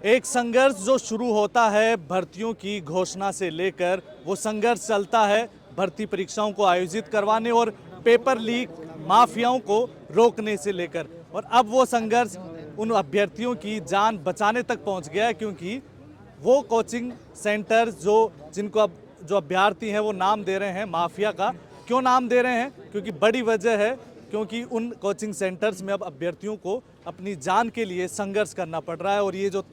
एक संघर्ष जो शुरू होता है भर्तियों की घोषणा से लेकर, वो संघर्ष चलता है भर्ती परीक्षाओं को आयोजित करवाने और पेपर लीक माफियाओं को रोकने से लेकर। और अब वो संघर्ष उन अभ्यर्थियों की जान बचाने तक पहुंच गया है, क्योंकि वो कोचिंग सेंटर जिनको अब जो अभ्यर्थी हैं वो नाम दे रहे हैं माफिया का। क्यों नाम दे रहे हैं? क्योंकि बड़ी वजह है, क्योंकि उन कोचिंग सेंटर्स में अब अभ्यर्थियों को अपनी जान के लिए संघर्ष करना पड़ रहा है। और ये जो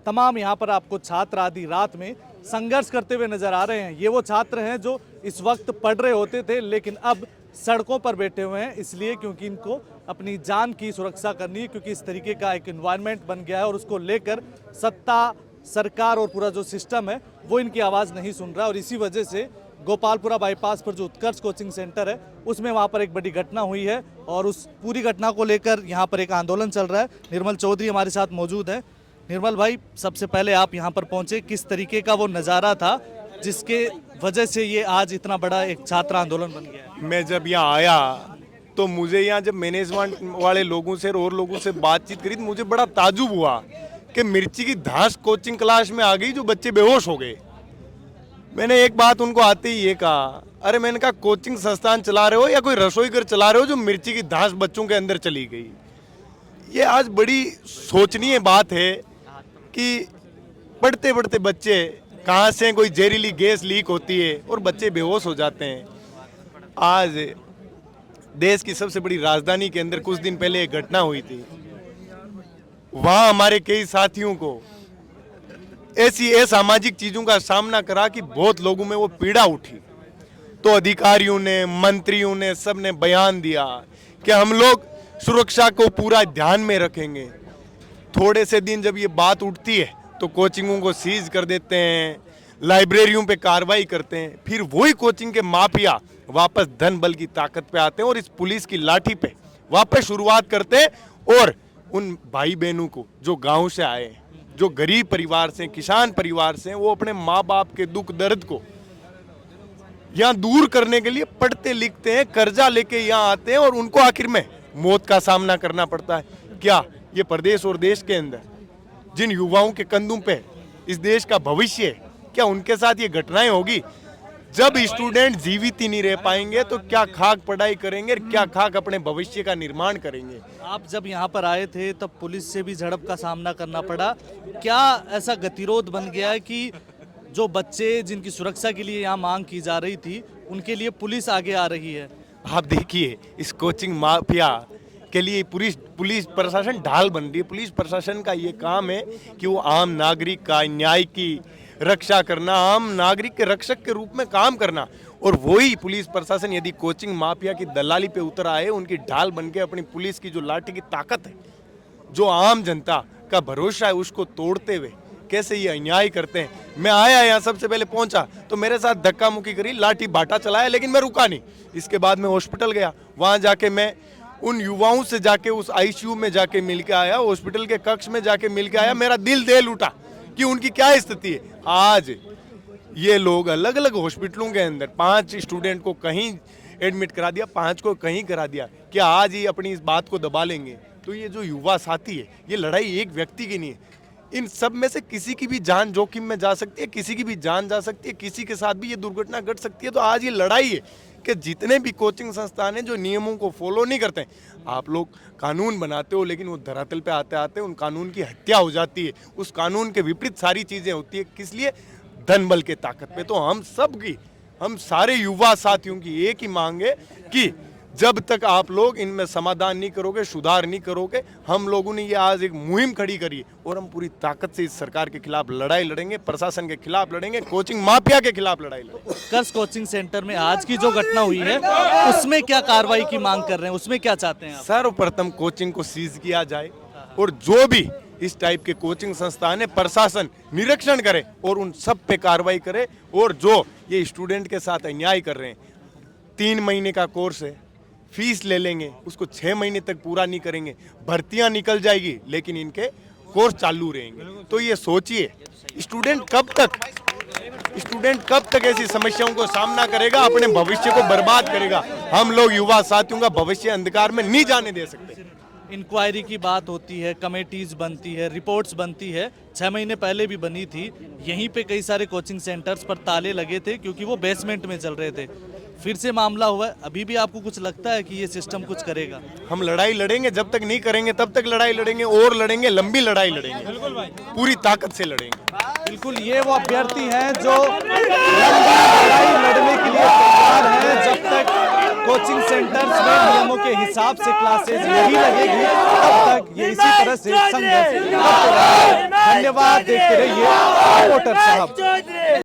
तमाम यहाँ पर आपको छात्र आधी रात में संघर्ष करते हुए नजर आ रहे हैं, ये वो छात्र हैं जो इस वक्त पढ़ रहे होते थे लेकिन अब सड़कों पर बैठे हुए हैं, इसलिए क्योंकि इनको अपनी जान की सुरक्षा करनी है, क्योंकि इस तरीके का एक एनवायरनमेंट बन गया है और उसको लेकर सत्ता, सरकार और पूरा जो सिस्टम है वो इनकी आवाज़ नहीं सुन रहा है। और इसी वजह से गोपालपुरा बाईपास पर जो उत्कर्ष कोचिंग सेंटर है उसमें वहाँ पर एक बड़ी घटना हुई है और उस पूरी घटना को लेकर यहाँ पर एक आंदोलन चल रहा है। निर्मल चौधरी हमारे साथ मौजूद है। निर्मल भाई, सबसे पहले आप यहाँ पर पहुँचे, किस तरीके का वो नज़ारा था जिसके वजह से ये आज इतना बड़ा एक छात्र आंदोलन बन गया है? मैं जब यहाँ आया तो मुझे यहाँ जब मैनेजमेंट वाले लोगों से और लोगों से बातचीत करी तो मुझे बड़ा ताजुब हुआ कि मिर्ची की धास कोचिंग क्लास में आ गई जो बच्चे बेहोश हो गए। मैंने एक बात उनको आते ही ये कहा, अरे मैंने कहा कोचिंग संस्थान चला रहे हो या कोई रसोई घर चला रहे हो जो मिर्ची की धास बच्चों के अंदर चली गई। ये आज बड़ी सोचनीय बात है कि पढ़ते पढ़ते बच्चे कहाँ से कोई जहरीली गैस लीक होती है और बच्चे बेहोश हो जाते हैं। आज देश की सबसे बड़ी राजधानी के अंदर कुछ दिन पहले एक घटना हुई थी, वहाँ हमारे कई साथियों को ऐसी असामाजिक चीज़ों का सामना करा कि बहुत लोगों में वो पीड़ा उठी। तो अधिकारियों ने, मंत्रियों ने, सब ने बयान दिया कि हम लोग सुरक्षा को पूरा ध्यान में रखेंगे। थोड़े से दिन जब ये बात उठती है तो कोचिंगों को सीज कर देते हैं, लाइब्रेरियों पे कार्रवाई करते हैं, फिर वही कोचिंग के माफिया वापस धन बल की ताकत पे आते हैं और इस पुलिस की लाठी पे वापस शुरुआत करते हैं। और उन भाई बहनों को जो गांव से आए, जो गरीब परिवार से, किसान परिवार से, वो अपने माँ बाप के दुख दर्द को यहाँ दूर करने के लिए पढ़ते लिखते हैं, कर्जा लेके यहाँ आते हैं और उनको आखिर में मौत का सामना करना पड़ता है। क्या ये प्रदेश और देश के अंदर जिन युवाओं के कंधों पे इस देश का भविष्य है, क्या उनके साथ ये घटनाएं होगी? जब स्टूडेंट जीवित ही नहीं रह पाएंगे तो क्या खाक पढ़ाई करेंगे, क्या खाक अपने भविष्य का निर्माण करेंगे? आप जब यहाँ पर आए थे तब पुलिस से भी झड़प का सामना करना पड़ा। क्या ऐसा गतिरोध बन गया है कि जो बच्चे जिनकी सुरक्षा के लिए यहाँ मांग की जा रही थी उनके लिए पुलिस आगे आ रही है? आप देखिए, इस कोचिंग माफिया के लिए पुलिस प्रशासन ढाल बन रही है। पुलिस प्रशासन का ये काम है कि वो आम नागरिक का न्याय की रक्षा करना, आम नागरिक के रक्षक के रूप में काम करना। और वही पुलिस प्रशासन यदि कोचिंग माफिया की दलाली पे उतर आए, उनकी ढाल बन के अपनी पुलिस की जो लाठी की ताकत है, जो आम जनता का भरोसा है, उसको तोड़ते हुए कैसे ये अन्याय करते हैं। मैं आया यहाँ, सबसे पहले पहुंचा तो मेरे साथ धक्का मुक्की करी, लाठी बाटा चलाया, लेकिन मैं रुका नहीं। इसके बाद मैं हॉस्पिटल गया, वहाँ जाके मैं उन युवाओं से जाके उस आईसीयू में जाके मिल के आया, हॉस्पिटल के कक्ष में जाके मिल के आया। मेरा दिल दहल उठा कि उनकी क्या स्थिति है। आज ये लोग अलग अलग हॉस्पिटलों के अंदर 5 स्टूडेंट को कहीं एडमिट करा दिया, 5 को कहीं करा दिया। क्या आज ही अपनी इस बात को दबा लेंगे? तो ये जो युवा साथी है, ये लड़ाई एक व्यक्ति की नहीं है, इन सब में से किसी की भी जान जोखिम में जा सकती है, किसी की भी जान जा सकती है, किसी के साथ भी ये दुर्घटना घट सकती है। तो आज ये लड़ाई है कि जितने भी कोचिंग संस्थान हैं जो नियमों को फॉलो नहीं करते हैं, आप लोग कानून बनाते हो लेकिन वो धरातल पे आते आते उन कानून की हत्या हो जाती है, उस कानून के विपरीत सारी चीज़ें होती है। किस लिए? धन बल के ताकत पे। तो हम सारे युवा साथियों की एक ही मांग है कि जब तक आप लोग इनमें समाधान नहीं करोगे, सुधार नहीं करोगे, हम लोगों ने ये आज एक मुहिम खड़ी करी और हम पूरी ताकत से इस सरकार के खिलाफ लड़ाई लड़ेंगे, प्रशासन के खिलाफ लड़ेंगे, कोचिंग माफिया के खिलाफ लड़ाई लड़ेंगे। उत्कर्ष कोचिंग सेंटर में आज की जो घटना हुई है उसमें क्या कार्रवाई की मांग कर रहे हैं, उसमें क्या चाहते हैं आप? सर्वप्रथम कोचिंग को सीज किया जाए और जो भी इस टाइप के कोचिंग संस्थान है, प्रशासन निरीक्षण करे और उन सब पे कार्रवाई करे। और जो ये स्टूडेंट के साथ अन्याय कर रहे हैं, 3 महीने का कोर्स है, फीस ले लेंगे, उसको 6 महीने तक पूरा नहीं करेंगे, भर्तियां निकल जाएगी लेकिन इनके कोर्स चालू रहेंगे। तो ये सोचिए, स्टूडेंट कब तक ऐसी समस्याओं को सामना करेगा, अपने भविष्य को बर्बाद करेगा। हम लोग युवा साथियों का भविष्य अंधकार में नहीं जाने दे सकते। इंक्वायरी की बात होती है, कमेटीज बनती है, रिपोर्ट्स बनती है, 6 महीने पहले भी बनी थी। यहीं पे कई सारे कोचिंग सेंटर्स पर ताले लगे थे क्योंकि वो बेसमेंट में चल रहे थे। फिर से मामला हुआ है। अभी भी आपको कुछ लगता है कि ये सिस्टम कुछ करेगा? हम लड़ाई लड़ेंगे, जब तक नहीं करेंगे तब तक लड़ाई लड़ेंगे, और लड़ेंगे, लंबी लड़ाई लड़ेंगे, पूरी ताकत से लड़ेंगे। बिल्कुल, ये वो अभ्यर्थी हैं जो लंबी लड़ाई लड़ने के लिए तैयार हैं। जब तक कोचिंग सेंटर्स में नियमों के हिसाब से क्लासेस नहीं लगेगी तब तक ये इसी तरह से संघर्ष करते रहेंगे। धन्यवाद, देखते रहिए रिपोर्टर साहब।